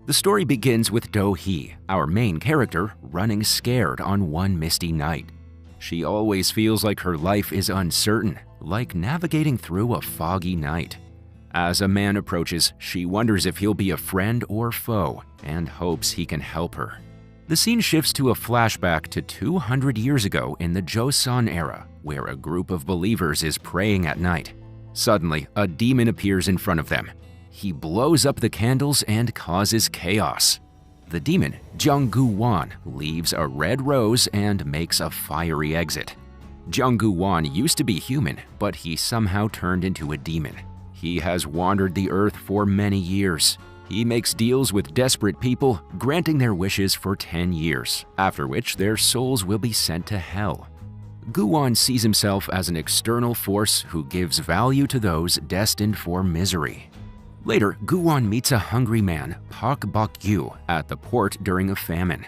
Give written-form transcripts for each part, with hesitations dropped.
The story begins with Do-hee, our main character, running scared on one misty night. She always feels like her life is uncertain, like navigating through a foggy night. As a man approaches, she wonders if he'll be a friend or foe and hopes he can help her. The scene shifts to a flashback to 200 years ago in the Joseon era, where a group of believers is praying at night. Suddenly, a demon appears in front of them. He blows up the candles and causes chaos. The demon, Jung-gu-won, leaves a red rose and makes a fiery exit. Jung-gu-won used to be human, but he somehow turned into a demon. He has wandered the earth for many years. He makes deals with desperate people, granting their wishes for 10 years, after which their souls will be sent to hell. Gu-won sees himself as an external force who gives value to those destined for misery. Later, Gu-won meets a hungry man, Pak Bok-yu, at the port during a famine.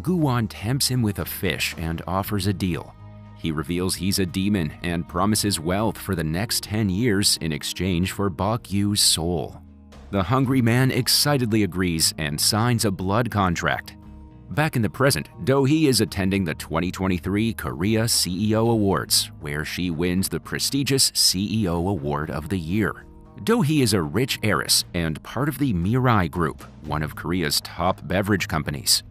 Gu-won tempts him with a fish and offers a deal. He reveals he's a demon and promises wealth for the next 10 years in exchange for Bok-yu's soul. The hungry man excitedly agrees and signs a blood contract. Back in the present, Do-hee is attending the 2023 Korea CEO Awards, where she wins the prestigious CEO Award of the Year. Do-hee is a rich heiress and part of the Mystrey Group, one of Korea's top beverage companies.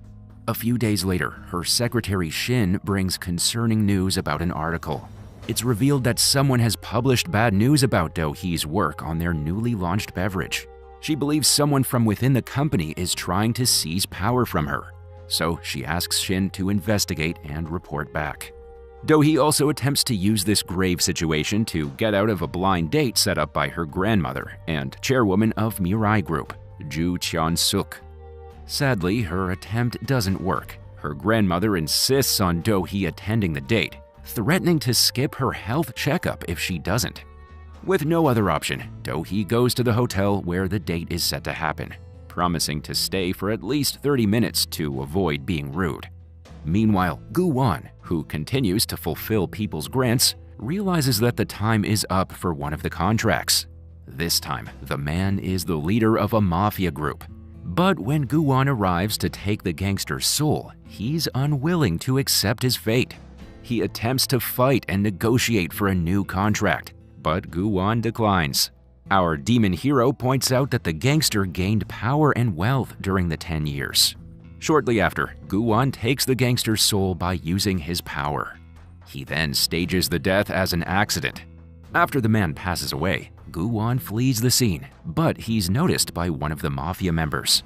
A few days later, her secretary Shin brings concerning news about an article. It's revealed that someone has published bad news about Do-hee's work on their newly launched beverage. She believes someone from within the company is trying to seize power from her, so she asks Shin to investigate and report back. Do-hee also attempts to use this grave situation to get out of a blind date set up by her grandmother and chairwoman of Mystrey Group, Ju Cheon-suk. Sadly, her attempt doesn't work. Her grandmother insists on Do-hee attending the date, threatening to skip her health checkup if she doesn't. With no other option, Do-hee goes to the hotel where the date is set to happen, promising to stay for at least 30 minutes to avoid being rude. Meanwhile, Gu-won, who continues to fulfill people's grants, realizes that the time is up for one of the contracts. This time, the man is the leader of a mafia group. But when Gu-won arrives to take the gangster's soul, he's unwilling to accept his fate. He attempts to fight and negotiate for a new contract, but Gu-won declines. Our demon hero points out that the gangster gained power and wealth during the 10 years. Shortly after, Gu-won takes the gangster's soul by using his power. He then stages the death as an accident. After the man passes away, Gu-won flees the scene, but he's noticed by one of the mafia members.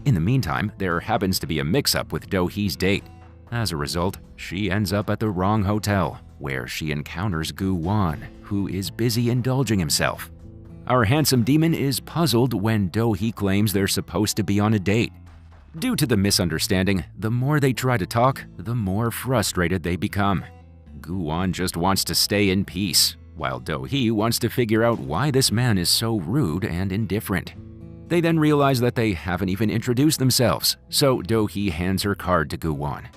In the meantime, there happens to be a mix-up with Do-hee's date. As a result, she ends up at the wrong hotel, where she encounters Gu-won, who is busy indulging himself. Our handsome demon is puzzled when Do-hee claims they're supposed to be on a date. Due to the misunderstanding, the more they try to talk, the more frustrated they become. Gu-won just wants to stay in peace, while Do-hee wants to figure out why this man is so rude and indifferent. They then realize that they haven't even introduced themselves, so Do-hee hands her card to Gu-won.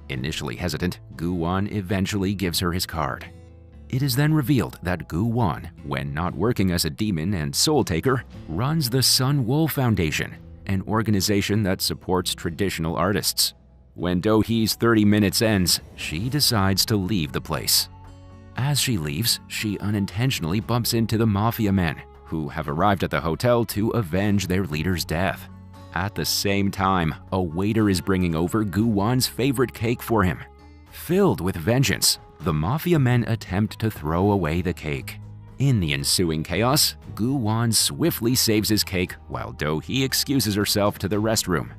Initially hesitant, Gu-won eventually gives her his card. It is then revealed that Gu-won, when not working as a demon and soul taker, runs the Sun Wool Foundation, an organization that supports traditional artists. When Do-hee's 30 minutes ends, she decides to leave the place. As she leaves, she unintentionally bumps into the mafia men, who have arrived at the hotel to avenge their leader's death. At the same time, a waiter is bringing over Gu-won's favorite cake for him. Filled with vengeance, the mafia men attempt to throw away the cake. In the ensuing chaos, Gu-won swiftly saves his cake while Do-hee excuses herself to the restroom.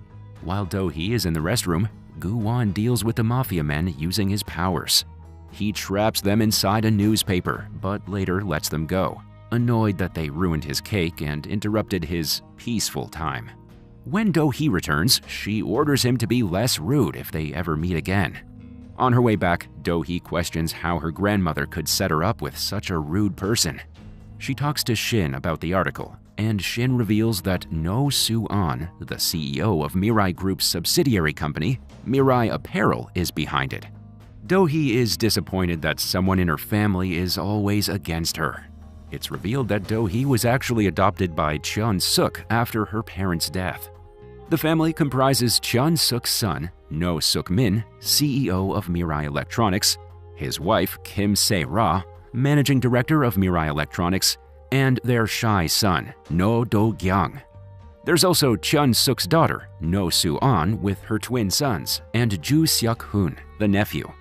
While Do-hee is in the restroom, Gu-won deals with the mafia men using his powers. He traps them inside a newspaper, but later lets them go, annoyed that they ruined his cake and interrupted his peaceful time. When Do-hee returns, she orders him to be less rude if they ever meet again. On her way back, Do-hee questions how her grandmother could set her up with such a rude person. She talks to Shin about the article, and Shin reveals that No Soo-an, the CEO of Mystrey Group's subsidiary company, Mystrey Apparel, is behind it. Do-hee is disappointed that someone in her family is always against her. It's revealed that Do-hee was actually adopted by Cheon-suk after her parents' death. The family comprises Chun Suk's son, No Suk Min, CEO of Mirai Electronics, his wife, Kim Se-ra, managing director of Mirai Electronics, and their shy son, No Do-gyang. There's also Chun Suk's daughter, No Su-an, with her twin sons, and Ju Seok-hoon, the nephew.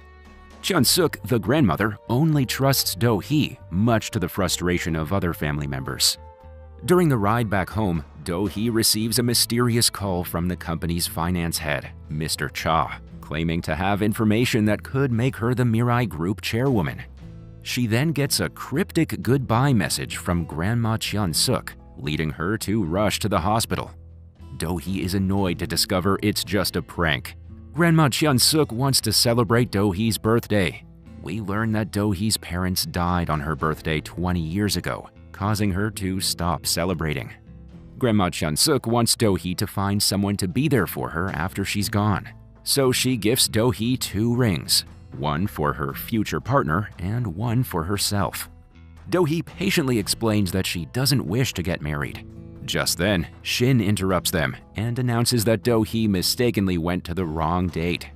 Chun Suk, the grandmother, only trusts Do-hee, much to the frustration of other family members. During the ride back home, Do-hee receives a mysterious call from the company's finance head, Mr. Cha, claiming to have information that could make her the Mirai Group chairwoman. She then gets a cryptic goodbye message from Grandma Chun Suk, leading her to rush to the hospital. Do-hee is annoyed to discover it's just a prank. Grandma Chun Suk wants to celebrate Do-hee's birthday. We learn that Do-hee's parents died on her birthday 20 years ago, causing her to stop celebrating. Grandma Chun Suk wants Do-hee to find someone to be there for her after she's gone. So she gifts Do-hee 2 rings, one for her future partner and one for herself. Do-hee patiently explains that she doesn't wish to get married. Just then, Shin interrupts them and announces that Do-hee mistakenly went to the wrong date.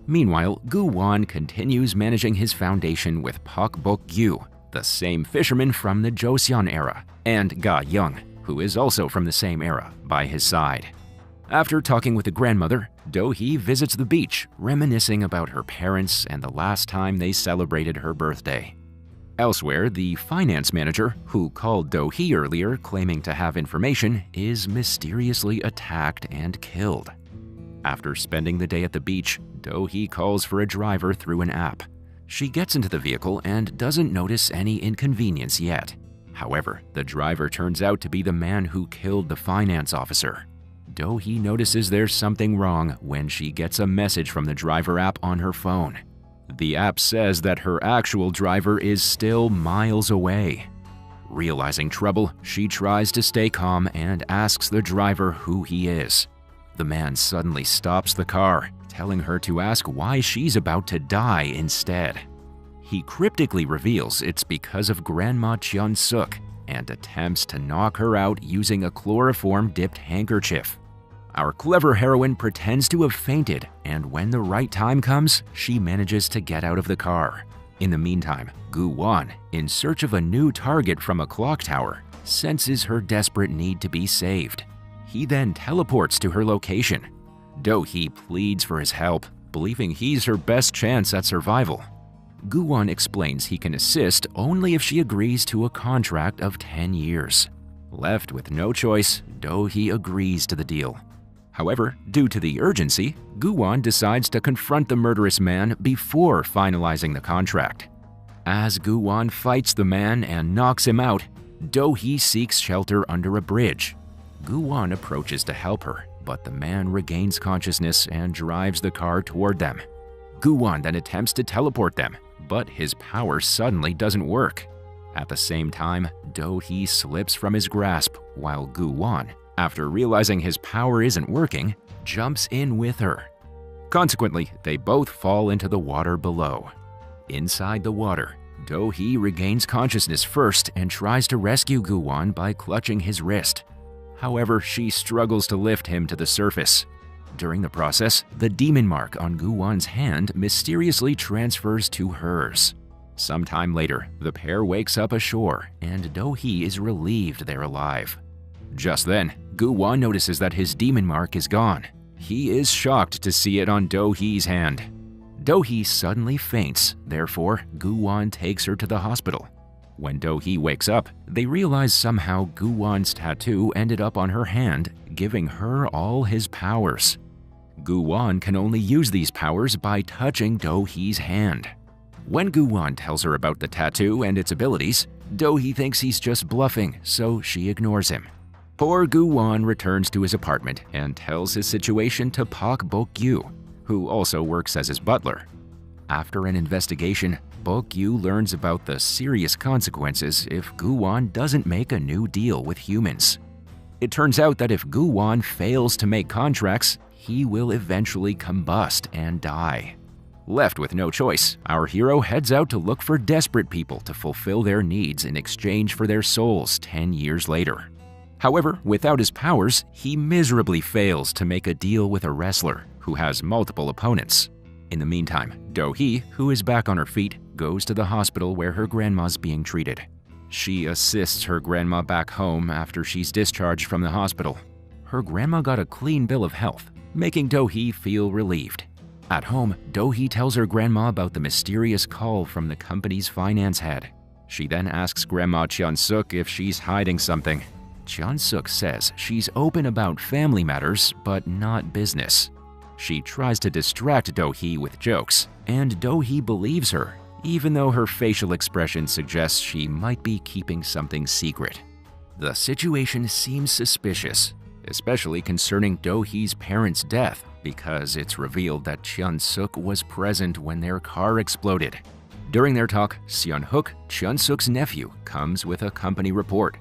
Meanwhile, Gu-won continues managing his foundation with Pak Bok-gyu, the same fisherman from the Joseon era, and Ga-young, who is also from the same era, by his side. After talking with the grandmother, Do-hee visits the beach, reminiscing about her parents and the last time they celebrated her birthday. Elsewhere, the finance manager, who called Do-hee earlier claiming to have information, is mysteriously attacked and killed. After spending the day at the beach, Do-hee calls for a driver through an app. She gets into the vehicle and doesn't notice any inconvenience yet. However, the driver turns out to be the man who killed the finance officer. Do-hee notices there's something wrong when she gets a message from the driver app on her phone. The app says that her actual driver is still miles away. Realizing trouble, she tries to stay calm and asks the driver who he is. The man suddenly stops the car, telling her to ask why she's about to die instead. He cryptically reveals it's because of Grandma Chun Suk and attempts to knock her out using a chloroform-dipped handkerchief. Our clever heroine pretends to have fainted, and when the right time comes, she manages to get out of the car. In the meantime, Gu-won, in search of a new target from a clock tower, senses her desperate need to be saved. He then teleports to her location. Do-hee pleads for his help, believing he's her best chance at survival. Gu-won explains he can assist only if she agrees to a contract of 10 years. Left with no choice, Do-hee agrees to the deal. However, due to the urgency, Gu-won decides to confront the murderous man before finalizing the contract. As Gu-won fights the man and knocks him out, Do-hee seeks shelter under a bridge. Gu-won approaches to help her, but the man regains consciousness and drives the car toward them. Gu-won then attempts to teleport them, but his power suddenly doesn't work. At the same time, Do-hee slips from his grasp while Gu-won, after realizing his power isn't working, jumps in with her. Consequently, they both fall into the water below. Inside the water, Do-hee regains consciousness first and tries to rescue Gu-won by clutching his wrist. However, she struggles to lift him to the surface. During the process, the demon mark on Gu-won's hand mysteriously transfers to hers. Sometime later, the pair wakes up ashore, and Do-hee is relieved they're alive. Just then, Gu-won notices that his demon mark is gone. He is shocked to see it on Do-hee's hand. Do-hee suddenly faints, therefore Gu-won takes her to the hospital. When Do-hee wakes up, they realize somehow Gu-won's tattoo ended up on her hand, giving her all his powers. Gu-won can only use these powers by touching Do-hee's hand. When Gu-won tells her about the tattoo and its abilities, Do-hee thinks he's just bluffing, so she ignores him. Poor Gu-won returns to his apartment and tells his situation to Pak Bok-gyu, who also works as his butler. After an investigation, Bok-gyu learns about the serious consequences if Gu-won doesn't make a new deal with humans. It turns out that if Gu-won fails to make contracts, he will eventually combust and die. Left with no choice, our hero heads out to look for desperate people to fulfill their needs in exchange for their souls 10 years later. However, without his powers, he miserably fails to make a deal with a wrestler who has multiple opponents. In the meantime, Do-hee, who is back on her feet, goes to the hospital where her grandma's being treated. She assists her grandma back home after she's discharged from the hospital. Her grandma got a clean bill of health, making Do-hee feel relieved. At home, Do-hee tells her grandma about the mysterious call from the company's finance head. She then asks Grandma Cheon-suk if she's hiding something. Cheon-suk says she's open about family matters, but not business. She tries to distract Do-hee with jokes, and Do-hee believes her, even though her facial expression suggests she might be keeping something secret. The situation seems suspicious, especially concerning Do-hee's parents' death, because it's revealed that Cheon-suk was present when their car exploded. During their talk, Seon-hook, Cheon-suk's nephew, comes with a company report.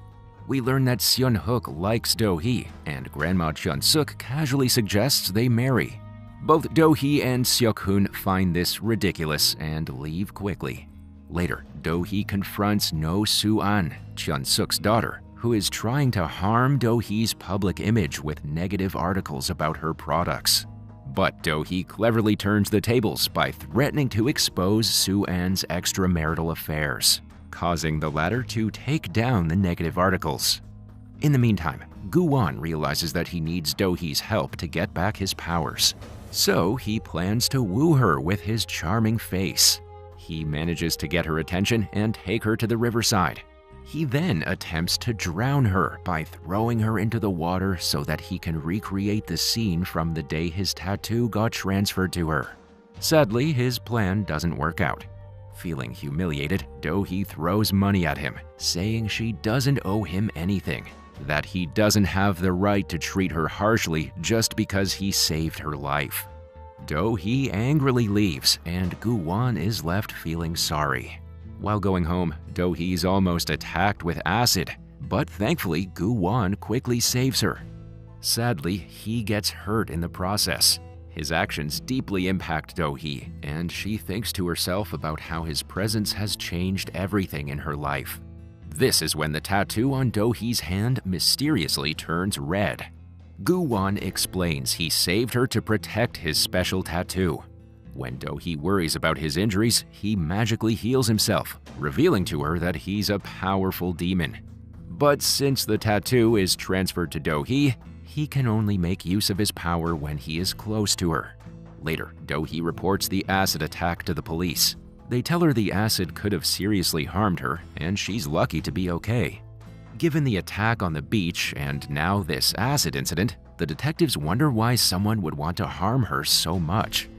We learn that Seon-hook likes Do-hee, and Grandma Cheon-suk casually suggests they marry. Both Do-hee and Seok-hoon find this ridiculous and leave quickly. Later, Do-hee confronts No Soo-an, Cheon-suk's daughter, who is trying to harm Do-hee's public image with negative articles about her products. But Do-hee cleverly turns the tables by threatening to expose Soo-an's extramarital affairs, causing the latter to take down the negative articles. In the meantime, Gu-won realizes that he needs Do-hee's help to get back his powers. So he plans to woo her with his charming face. He manages to get her attention and take her to the riverside. He then attempts to drown her by throwing her into the water so that he can recreate the scene from the day his tattoo got transferred to her. Sadly, his plan doesn't work out. Feeling humiliated, Do-hee throws money at him, saying she doesn't owe him anything, that he doesn't have the right to treat her harshly just because he saved her life. Do-hee angrily leaves, and Gu-won is left feeling sorry. While going home, Do-hee's almost attacked with acid, but thankfully Gu-won quickly saves her. Sadly, he gets hurt in the process. His actions deeply impact Do-hee, and she thinks to herself about how his presence has changed everything in her life. This is when the tattoo on Do-hee's hand mysteriously turns red. Gu-won explains he saved her to protect his special tattoo. When Do-hee worries about his injuries, he magically heals himself, revealing to her that he's a powerful demon. But since the tattoo is transferred to Do-hee, he can only make use of his power when he is close to her. Later, Do-hee reports the acid attack to the police. They tell her the acid could have seriously harmed her, and she's lucky to be okay. Given the attack on the beach and now this acid incident, the detectives wonder why someone would want to harm her so much.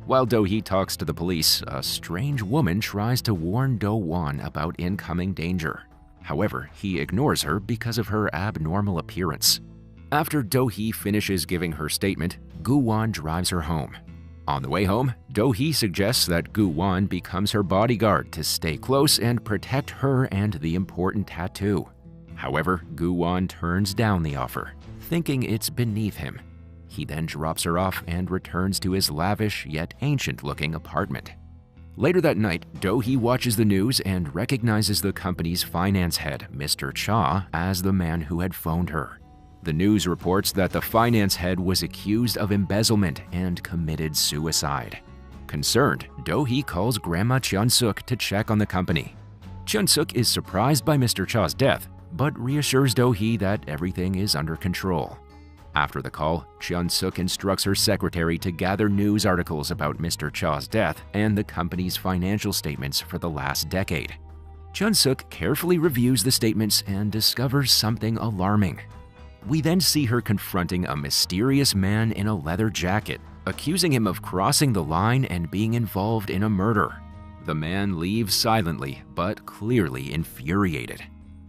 While Do-hee talks to the police, a strange woman tries to warn Do-won about incoming danger. However, he ignores her because of her abnormal appearance. After Do-hee finishes giving her statement, Gu-won drives her home. On the way home, Do-hee suggests that Gu-won becomes her bodyguard to stay close and protect her and the important tattoo. However, Gu-won turns down the offer, thinking it's beneath him. He then drops her off and returns to his lavish yet ancient-looking apartment. Later that night, Do-hee watches the news and recognizes the company's finance head, Mr. Cha, as the man who had phoned her. The news reports that the finance head was accused of embezzlement and committed suicide. Concerned, Do-hee calls Grandma Cheon-suk to check on the company. Cheon-suk is surprised by Mr. Cha's death, but reassures Do-hee that everything is under control. After the call, Cheon-suk instructs her secretary to gather news articles about Mr. Cha's death and the company's financial statements for the last decade. Cheon-suk carefully reviews the statements and discovers something alarming. We then see her confronting a mysterious man in a leather jacket, accusing him of crossing the line and being involved in a murder. The man leaves silently, but clearly infuriated.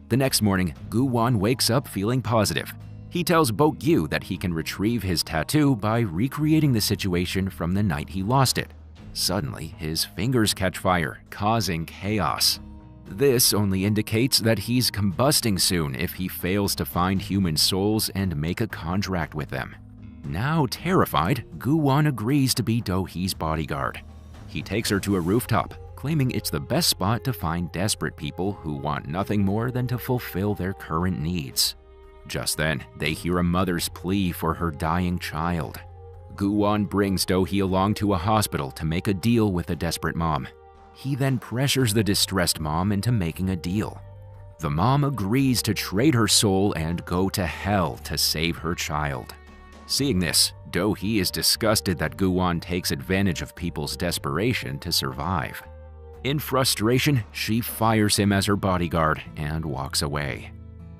The next morning, Gu-won wakes up feeling positive. He tells Bo-gyu that he can retrieve his tattoo by recreating the situation from the night he lost it. Suddenly, his fingers catch fire, causing chaos. This only indicates that he's combusting soon if he fails to find human souls and make a contract with them. Now terrified, Gu-won agrees to be Do-hee's bodyguard. He takes her to a rooftop, claiming it's the best spot to find desperate people who want nothing more than to fulfill their current needs. Just then, they hear a mother's plea for her dying child. Gu-won brings Do-hee along to a hospital to make a deal with the desperate mom. He then pressures the distressed mom into making a deal. The mom agrees to trade her soul and go to hell to save her child. Seeing this, Do-hee is disgusted that Gu-won takes advantage of people's desperation to survive. In frustration, she fires him as her bodyguard and walks away.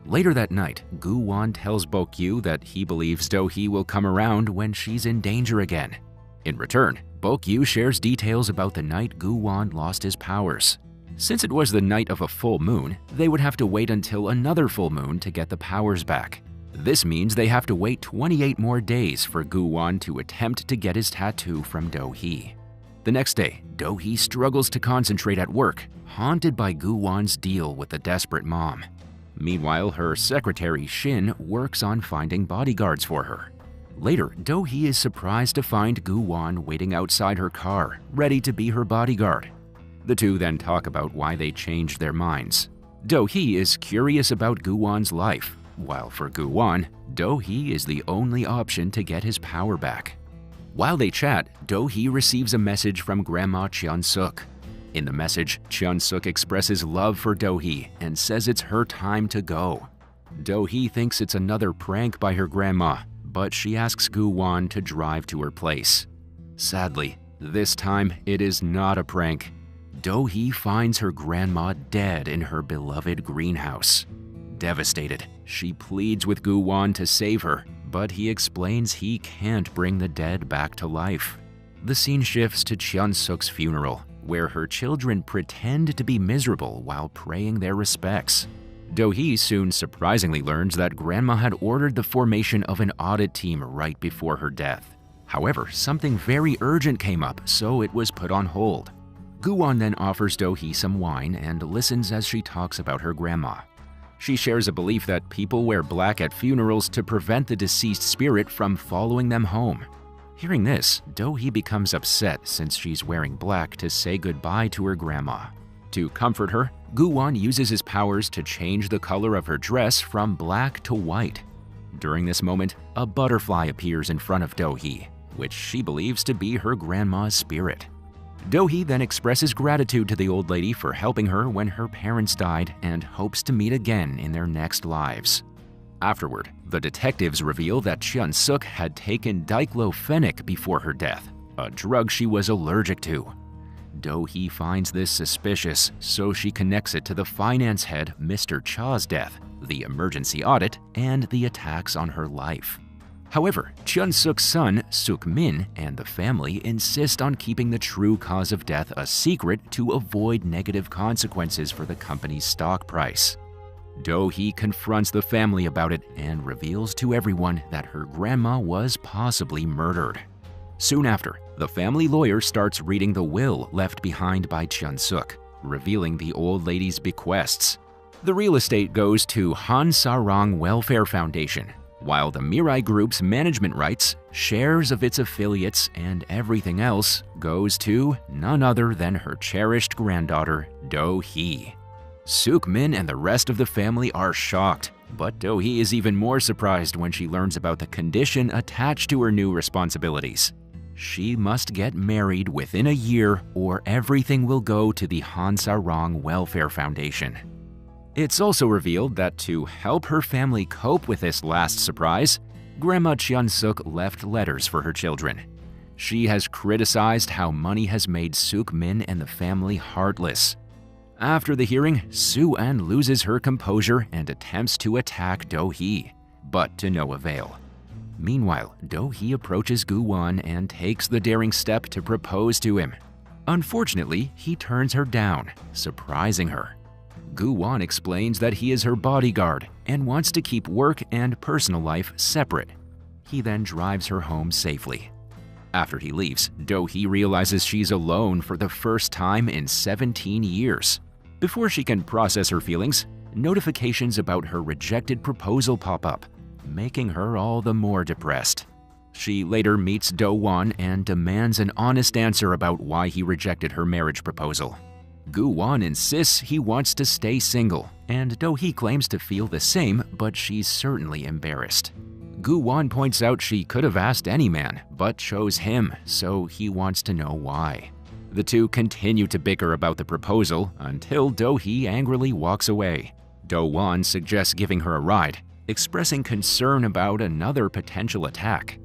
Later that night, Gu-won tells Bokyu that he believes Do-hee will come around when she's in danger again. In return, Bokyu shares details about the night Gu-won lost his powers. Since it was the night of a full moon, they would have to wait until another full moon to get the powers back. This means they have to wait 28 more days for Gu-won to attempt to get his tattoo from Do-hee. The next day, Do-hee struggles to concentrate at work, haunted by Gu-won's deal with the desperate mom. Meanwhile, her secretary Shin works on finding bodyguards for her. Later, Do-hee is surprised to find Gu-won waiting outside her car, ready to be her bodyguard. The two then talk about why they changed their minds. Do-hee is curious about Gu-won's life, while for Gu-won, Do-hee is the only option to get his power back. While they chat, Do-hee receives a message from Grandma Cheon-suk. In the message, Cheon-suk expresses love for Do-hee and says it's her time to go. Do-hee thinks it's another prank by her grandma, but she asks Gu-won to drive to her place. Sadly, this time it is not a prank. Do-hee finds her grandma dead in her beloved greenhouse. Devastated, she pleads with Gu-won to save her, but he explains he can't bring the dead back to life. The scene shifts to Cheon-suk's funeral, where her children pretend to be miserable while praying their respects. Do-hee soon surprisingly learns that Grandma had ordered the formation of an audit team right before her death. However, something very urgent came up, so it was put on hold. Gu-won then offers Do-hee some wine and listens as she talks about her grandma. She shares a belief that people wear black at funerals to prevent the deceased spirit from following them home. Hearing this, Do-hee becomes upset since she's wearing black to say goodbye to her grandma. To comfort her, Gu-won uses his powers to change the color of her dress from black to white. During this moment, a butterfly appears in front of Do-hee, which she believes to be her grandma's spirit. Do-hee then expresses gratitude to the old lady for helping her when her parents died and hopes to meet again in their next lives. Afterward, the detectives reveal that Cheon-suk had taken diclofenac before her death, a drug she was allergic to. Do-hee finds this suspicious, so she connects it to the finance head Mr. Cha's death, the emergency audit, and the attacks on her life. However, Cheon-suk's son, Suk-min, and the family insist on keeping the true cause of death a secret to avoid negative consequences for the company's stock price. Do-hee confronts the family about it and reveals to everyone that her grandma was possibly murdered. Soon after, the family lawyer starts reading the will left behind by Cheon-suk, revealing the old lady's bequests. The real estate goes to Han Sarong Welfare Foundation, while the Mirai Group's management rights, shares of its affiliates, and everything else goes to none other than her cherished granddaughter, Do-hee. Suk-min and the rest of the family are shocked, but Do-hee is even more surprised when she learns about the condition attached to her new responsibilities. She must get married within a year or everything will go to the Han Sarong Welfare Foundation. It's also revealed that to help her family cope with this last surprise, Grandma Cheon-suk left letters for her children. She has criticized how money has made Suk-min and the family heartless. After the hearing, Soo-an loses her composure and attempts to attack Do-hee, but to no avail. Meanwhile, Do-hee approaches Gu-won and takes the daring step to propose to him. Unfortunately, he turns her down, surprising her. Gu-won explains that he is her bodyguard and wants to keep work and personal life separate. He then drives her home safely. After he leaves, Do-hee realizes she's alone for the first time in 17 years. Before she can process her feelings, notifications about her rejected proposal pop up, making her all the more depressed. She later meets Do-won and demands an honest answer about why he rejected her marriage proposal. Gu-won insists he wants to stay single, and Do-hee claims to feel the same, but she's certainly embarrassed. Gu-won points out she could have asked any man, but chose him, so he wants to know why. The two continue to bicker about the proposal until Do-hee angrily walks away. Do-won suggests giving her a ride, expressing concern about another potential attack.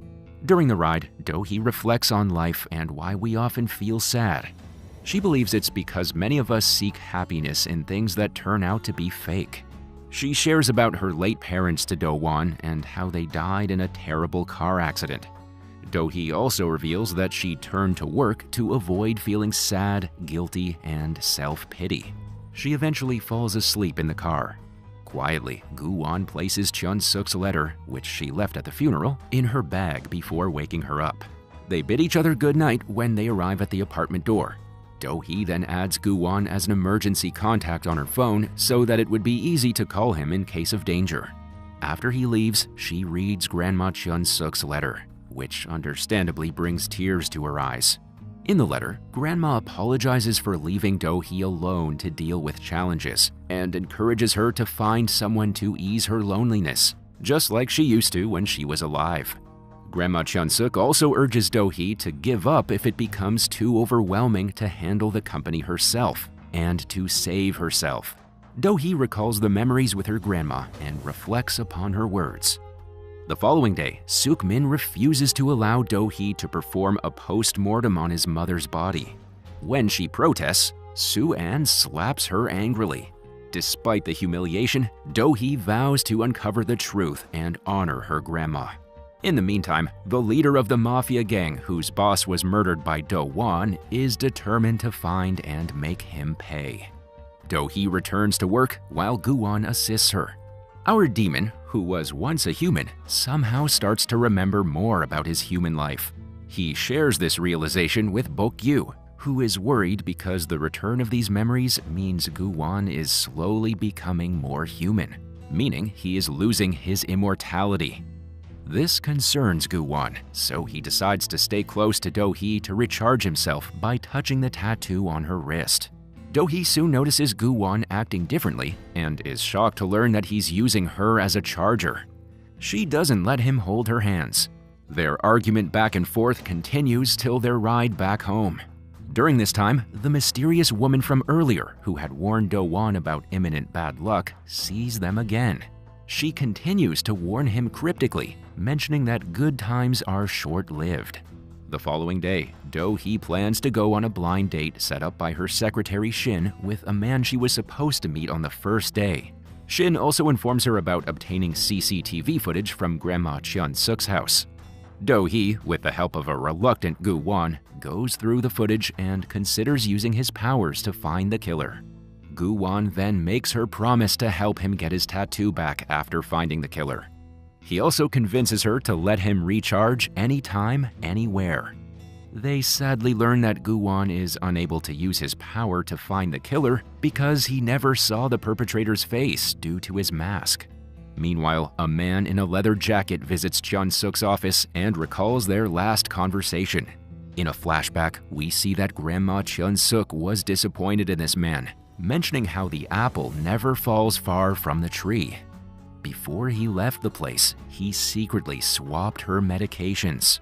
During the ride, Do-hee reflects on life and why we often feel sad. She believes it's because many of us seek happiness in things that turn out to be fake. She shares about her late parents to Do-won and how they died in a terrible car accident. Do-hee also reveals that she turned to work to avoid feeling sad, guilty, and self-pity. She eventually falls asleep in the car. Quietly, Gu-won places Chun-suk's letter, which she left at the funeral, in her bag before waking her up. They bid each other goodnight when they arrive at the apartment door. Do-hee then adds Gu-won as an emergency contact on her phone so that it would be easy to call him in case of danger. After he leaves, she reads Grandma Chun-suk's letter, which understandably brings tears to her eyes. In the letter, Grandma apologizes for leaving Do-hee alone to deal with challenges and encourages her to find someone to ease her loneliness, just like she used to when she was alive. Grandma Chun-suk also urges Do-hee to give up if it becomes too overwhelming to handle the company herself and to save herself. Do-hee recalls the memories with her grandma and reflects upon her words. The following day, Suk-min refuses to allow Do-hee to perform a post-mortem on his mother's body. When she protests, Soo-an slaps her angrily. Despite the humiliation, Do-hee vows to uncover the truth and honor her grandma. In the meantime, the leader of the mafia gang, whose boss was murdered by Do-won, is determined to find and make him pay. Do-hee returns to work while Gu-won assists her. Our demon, who was once a human, somehow starts to remember more about his human life. He shares this realization with Bok-yu, who is worried because the return of these memories means Gu-won is slowly becoming more human, meaning he is losing his immortality. This concerns Gu-won, so he decides to stay close to Do-hee to recharge himself by touching the tattoo on her wrist. Do-hee soon notices Gu-won acting differently and is shocked to learn that he's using her as a charger. She doesn't let him hold her hands. Their argument back and forth continues till their ride back home. During this time, the mysterious woman from earlier, who had warned Do-won about imminent bad luck, sees them again. She continues to warn him cryptically, mentioning that good times are short-lived. The following day, Do-hee plans to go on a blind date set up by her secretary Shin with a man she was supposed to meet on the first day. Shin also informs her about obtaining CCTV footage from Grandma Chun-suk's house. Do-hee, with the help of a reluctant Gu-won, goes through the footage and considers using his powers to find the killer. Gu-won then makes her promise to help him get his tattoo back after finding the killer. He also convinces her to let him recharge anytime, anywhere. They sadly learn that Gu-won is unable to use his power to find the killer because he never saw the perpetrator's face due to his mask. Meanwhile, a man in a leather jacket visits Chun-suk's office and recalls their last conversation. In a flashback, we see that Grandma Chun-suk was disappointed in this man, mentioning how the apple never falls far from the tree. Before he left the place, he secretly swapped her medications.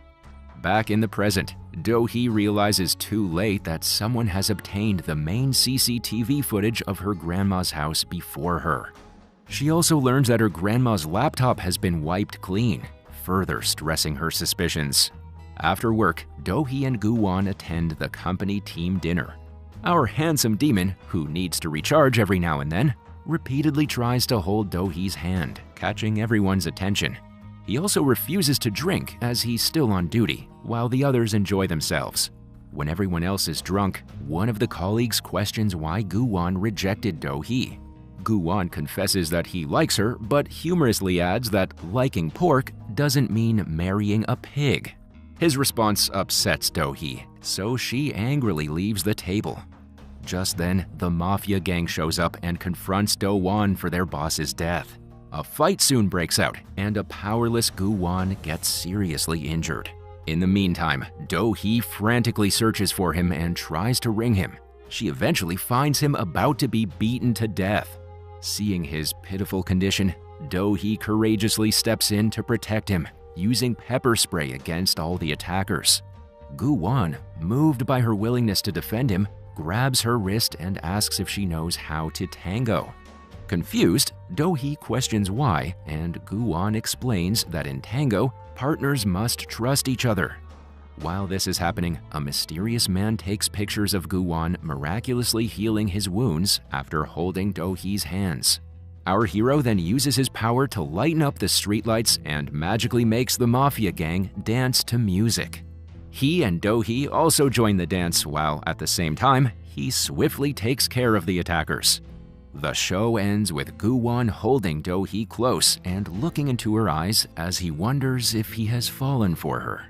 Back in the present, Do-hee realizes too late that someone has obtained the main CCTV footage of her grandma's house before her. She also learns that her grandma's laptop has been wiped clean, further stressing her suspicions. After work, Do-hee and Gu-won attend the company team dinner. Our handsome demon, who needs to recharge every now and then, repeatedly tries to hold Do-hee's hand, catching everyone's attention. He also refuses to drink as he's still on duty, while the others enjoy themselves. When everyone else is drunk, one of the colleagues questions why Gu-won rejected Do-hee. Gu-won confesses that he likes her, but humorously adds that liking pork doesn't mean marrying a pig. His response upsets Do-hee, so she angrily leaves the table. Just then, the mafia gang shows up and confronts Do-won for their boss's death. A fight soon breaks out, and a powerless Gu-won gets seriously injured. In the meantime, Do-hee frantically searches for him and tries to ring him. She eventually finds him about to be beaten to death. Seeing his pitiful condition, Do-hee courageously steps in to protect him, using pepper spray against all the attackers. Gu-won, moved by her willingness to defend him, grabs her wrist and asks if she knows how to tango. Confused, Do-hee questions why, and Gu-won explains that in tango, partners must trust each other. While this is happening, a mysterious man takes pictures of Gu-won miraculously healing his wounds after holding Do-hee's hands. Our hero then uses his power to lighten up the streetlights and magically makes the mafia gang dance to music. He and Do-hee also join the dance while, at the same time, he swiftly takes care of the attackers. The show ends with Gu-won holding Do-hee close and looking into her eyes as he wonders if he has fallen for her.